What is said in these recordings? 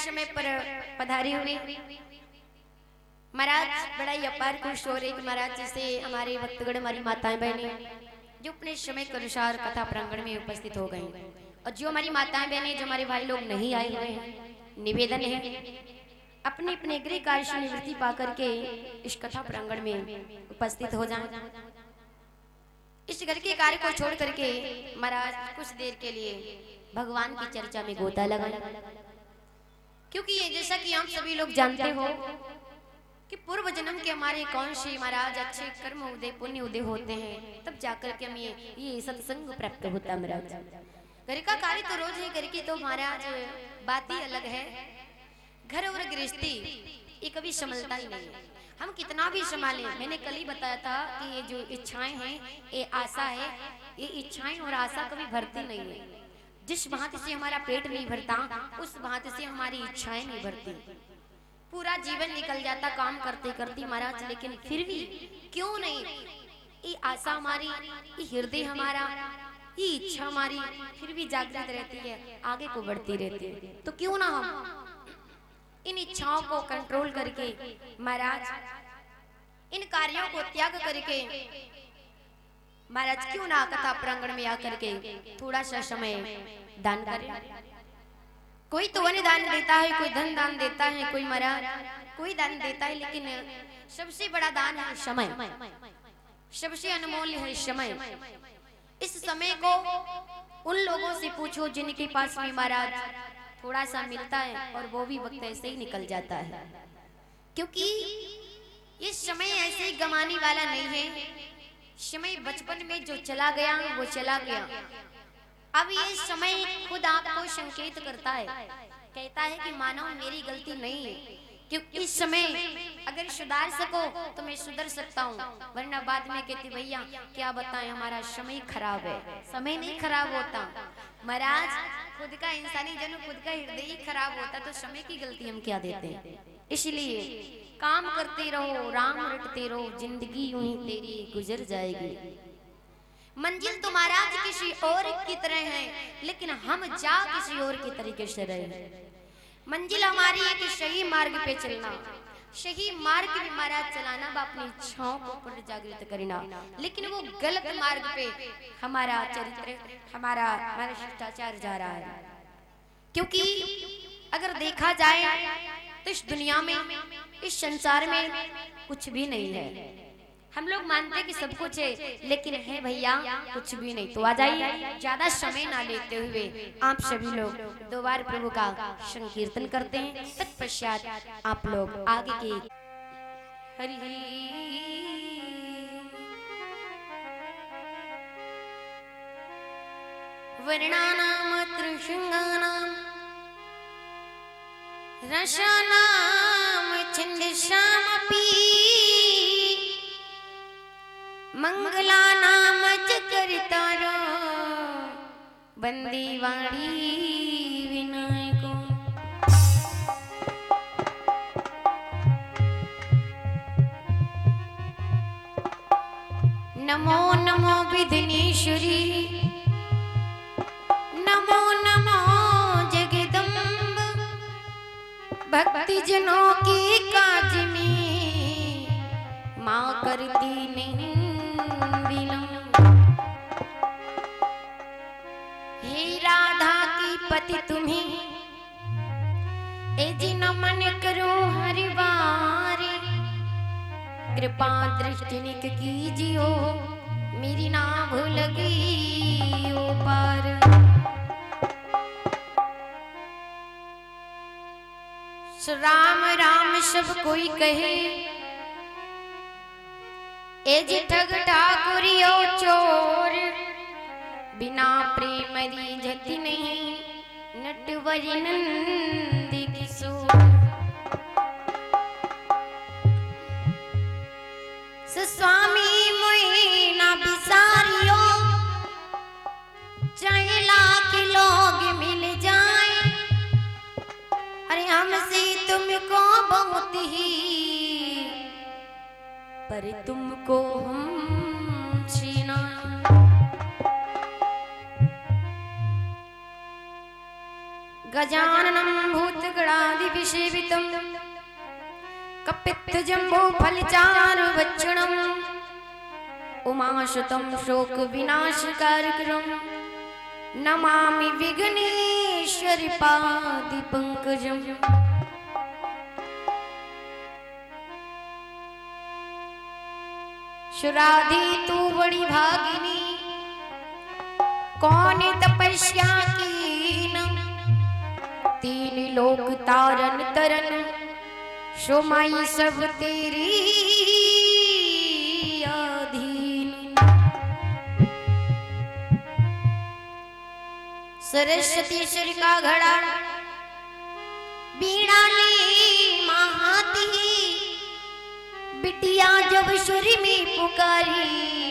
समय पर पधारी हुई महाराज बड़ा ही अपार खुश हो रहे कि महाराज जैसे हमारे भक्तगण हमारी माताएं बहनें जो अपने समय के अनुसार कथा प्रांगण में उपस्थित हो गई और जो हमारी माताएं बहनें जो हमारे भाई लोग नहीं आए हुए हैं निवेदन है अपने अपने गृह कार्य से निवृत्ति पा करके इस कथा प्रांगण में उपस्थित हो जाएं। इस घर के कार्य को छोड़ करके महाराज कुछ देर के लिए भगवान की चर्चा में गोता लगाएं, क्योंकि ये जैसा कि हम सभी लोग जानते हो कि पूर्व जन्म के हमारे कौन से महाराज अच्छे कर्म उदय पुण्य उदय होते हैं, तब जाकर के हमें ये सत्संग प्राप्त होता है। महाराज घर का कार्य तो रोज है, घर की तो महाराज बात ही अलग है। घर और गृहस्थी ये कभी संभलता ही नहीं है, हम कितना भी संभालें। मैंने कल ही बताया था कि ये जो इच्छाएं हैं ये आशा है, ये इच्छाएं और आशा कभी भरती नहीं है। जिस भांति से हमारा पेट नहीं भरता उस भांति से हमारी इच्छाएं नहीं भरती। पूरा जीवन निकल जाता काम करते करते महाराज, लेकिन फिर भी क्यों नहीं ये आशा हमारी, ये हृदय हमारा, ये इच्छा हमारी फिर भी जागृत रहती है, आगे को बढ़ती रहती है। तो क्यों ना हम इन इच्छाओं को कंट्रोल करके महाराज इन कार्यों को त्याग करके महाराज क्यों ना कथा प्रांगण में आकर के थोड़ा सा समय दान करें। कोई तो अन्न दान देता है, कोई धन दान देता है, कोई महाराज कोई दान देता है, लेकिन सबसे बड़ा दान है समय, सबसे अनमोल्य है समय। इस समय को उन लोगों से पूछो जिनके पास में महाराज थोड़ा सा मिलता है और वो भी वक्त ऐसे ही निकल जाता है, क्योंकि ये समय ऐसे ही गंवाने वाला नहीं है। समय बचपन में जो चला गया वो चला गया। अब ये समय खुद आपको संकेत करता है, कहता है कि मानव मेरी गलती नहीं है, क्योंकि इस समय अगर सुधार सको तो मैं सुधर सकता हूँ, वरना बाद में कहती भैया क्या बताएं हमारा समय खराब है। समय नहीं खराब होता महाराज, खुद का इंसानी जन्म खुद का हृदय ही खराब होता, तो समय की गलती हम क्या देते हैं। इसलिए काम करते रहो, राम रटते रहो, जिंदगी यूं ही तेरी गुजर जाएगी। मंजिल तो महाराज किसी और की तरह है, लेकिन हम जा किसी और की तरीके से रहे। मंजिल हमारी है कि सही मार्ग पे चलना, सही मार्ग में महाराज चलाना, अपनी इच्छाओं को पुनः जागृत करना। लेकिन वो गलत मार्ग पे हमारा चरित्र हमारा शिष्टाचार जा रहा है, क्योंकि अगर देखा जाए तो इस दुनिया में इस संसार में कुछ भी नहीं है। हम लोग मानते हैं कि सब कुछ है, लेकिन है भैया कुछ भी नहीं। तो आ जाइए ज्यादा समय ना लेते हुए आप सभी लोग दो बार प्रभु का संकीर्तन करते हैं, तत्पश्चात आप लोग आगे के हरि वर्णानाम त्रिशृंगानाम रसानाम छंदसामपि मंगलानाम च करतारो बंदीवाणी विनायको। नमो नमो विघ्नेश्वरी, नमो नमो जगदम्ब, भक्ति जनों के काज में माँ करती नहीं विलंब। हे राधा की पति तुम्हें ए जिन मन करो हर बार, कृपा दृष्टि निक कीजियो मेरी ना भूल गई ओ पार। राम राम सब कोई कहे ए जी ठग ठाकुरियो चोर, बिना प्रेम रीझति नहीं नटवरी नंदी किशोर। स्वामी मोहि ना बिसारियो, चाहे लाख लोग मिल जाए, अरे हमसे तुमको बहुत ही, पर तुमको हम छीना। गजाननं भूतगणाधिसेवितं विसेवितं कपित्थ जम्बो फलचार वक्षणं उमाशतं शोक विनाशकारकं नमामि विघ्नेश्वरी पादि पंकजं। शुराधि तू बड़ी भागिनी कौन तपस्या कीन, तीन लोक तारन तरन शोमाई सब तेरी अधीन। सरस्वती ईश्वर का घड़ा बीड़ा ली महाती, बिटिया जब सुर में पुकारी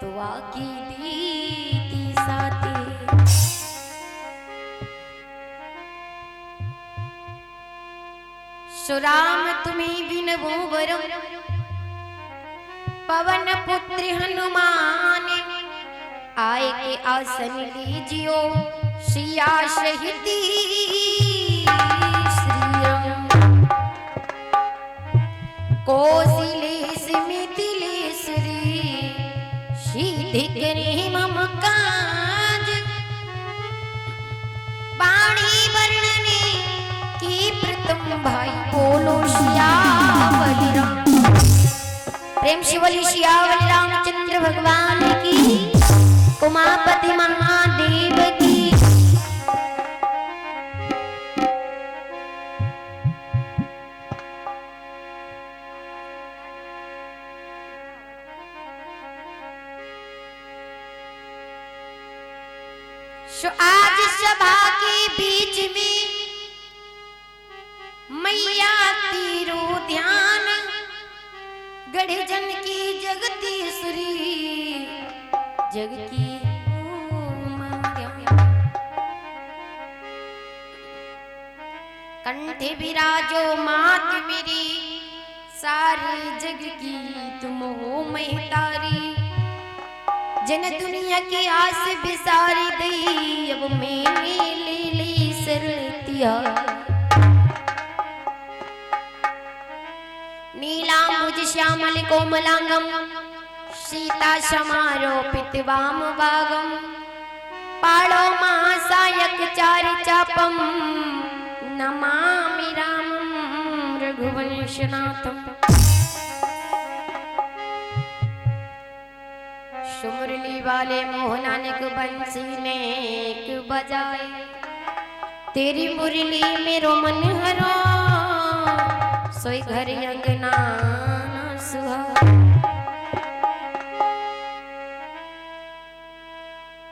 तो आकी दी साथी। सुराम तुम्हें विनवो वरम पवन पुत्र हनुमान, आए के आसन लीजियो सिया शहीदी श्रीराम। कौशलेश मिथिलेश्वरी सीधि करे मम काज, वाणी वर्णने की प्रथम भाई बोलो सियावल राम। प्रेम से बोली सियावल रामचंद्र भगवान की, उमापति महादेव की। आज सभा के बीच में मैया तीरो ध्यान, गढ़जन की जगदीश्वरी जग की कंठे विराजो मात मेरी, सारे जग की तुम हो महतारी। जन दुनिया की आस बिसारी दई, अब मैंने ले ली सरतिया। नीलांबुज श्यामल कोमलांगम, सीता समारोपित वाम भागम। पाड़ो महासायक चारि चापम, नमामि रामं रघुवंशनाथम। मुरली वाले मोहनानक बंसी नेक बजाए, तेरी मुरली मेरो मन हरो सोई घर अंगना सुहा।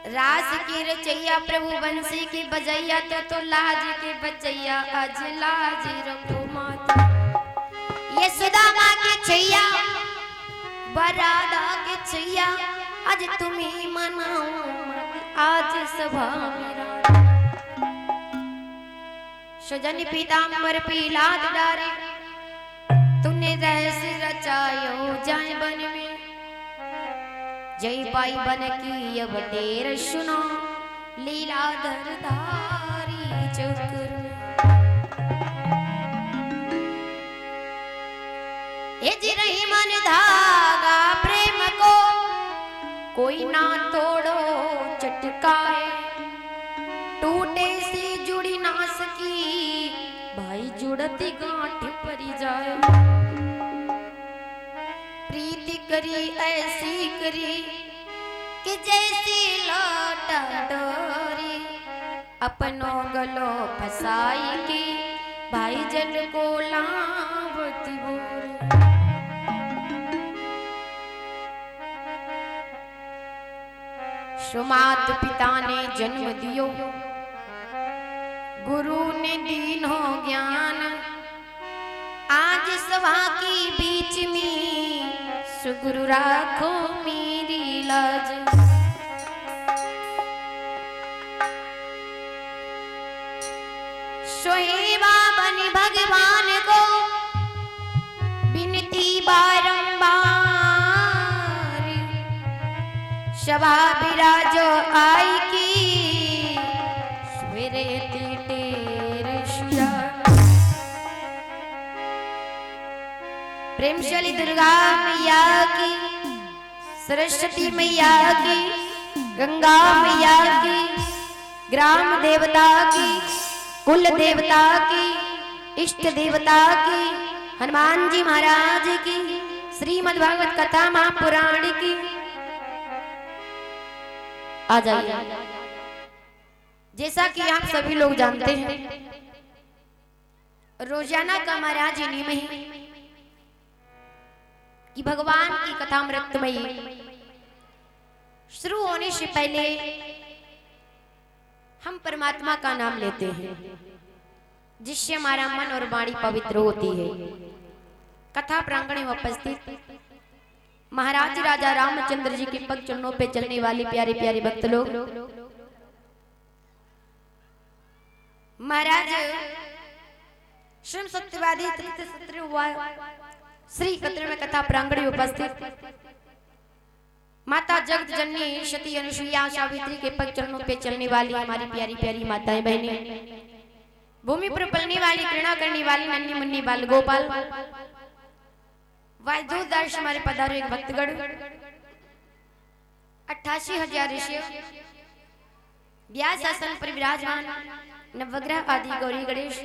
रास की रचैया प्रभु बंसी की बजैया, तो लाज के बजैया आज लाज रखो मात। ये सुदामा के छैया बरादा के छैया, आज तुम्हें मनाओ आज सभा मेरा। सुजन पीतांबर पीलाद डारे, तूने रहस्य रचायो जाए बन में। जय पाई बन की अब टेर सुनो, लीलाधर धारी चक्र। ये जी रही मन धागा प्रेम को, कोई ना तोड़ो चटकाए। टूटे से जुड़ी ना सकी, भाई जुड़ती गांठ परी जाए। प्रीति करी ऐसी करी कि जैसी लौटा डोरी, अपनों गलो फसाई की भाई जल को लावती बोरी। सुमात पिता ने जन्म दियो, गुरु ने दीनो ज्ञान। आज सभा की बीच में सुगुरु राखो मेरी लाज। सोहेबा बन भगवान को विनती बारंबार, सभा विराजो आई की सवेरे टेर प्रेम शैली दुर्गा मैया की, सरस्वती मैया की, गंगा मैया की, ग्राम देवता की, कुल देवता की, इष्ट देवता की, हनुमान जी महाराज की, श्रीमद् भागवत कथा महापुराण की। आ जाइए। जैसा कि आप सभी लोग जानते हैं, रोजाना का महाराज नियम है कि भगवान की कथा मृतमयी शुरू होने से पहले हम परमात्मा का नाम लेते हैं, जिससे हमारा मन और वाणी पवित्र होती है। कथा प्रांगण में उपस्थित महाराज राजा रामचंद्र जी के पग चरणों पे चलने वाले प्यारे प्यारे भक्त लोग, महाराज श्रम सत्यवादी सत्र हुआ श्री क्षेत्र में कथा प्रांगण में उपस्थित माता जगत जननी सती अनुसुईया सावित्री के पग चरणों पे चलने वाली हमारी प्यारी प्यारी माताएं बहनें, भूमि पर पलने वाली कृणा करने वाली नन्ही मुन्नी बाल गोपाल, वायुदर्श हमारे पधारो एक भक्तगण, 88,000 ऋषि, व्यास आसन पर विराजमान नवग्रह आदि गौरी गणेश।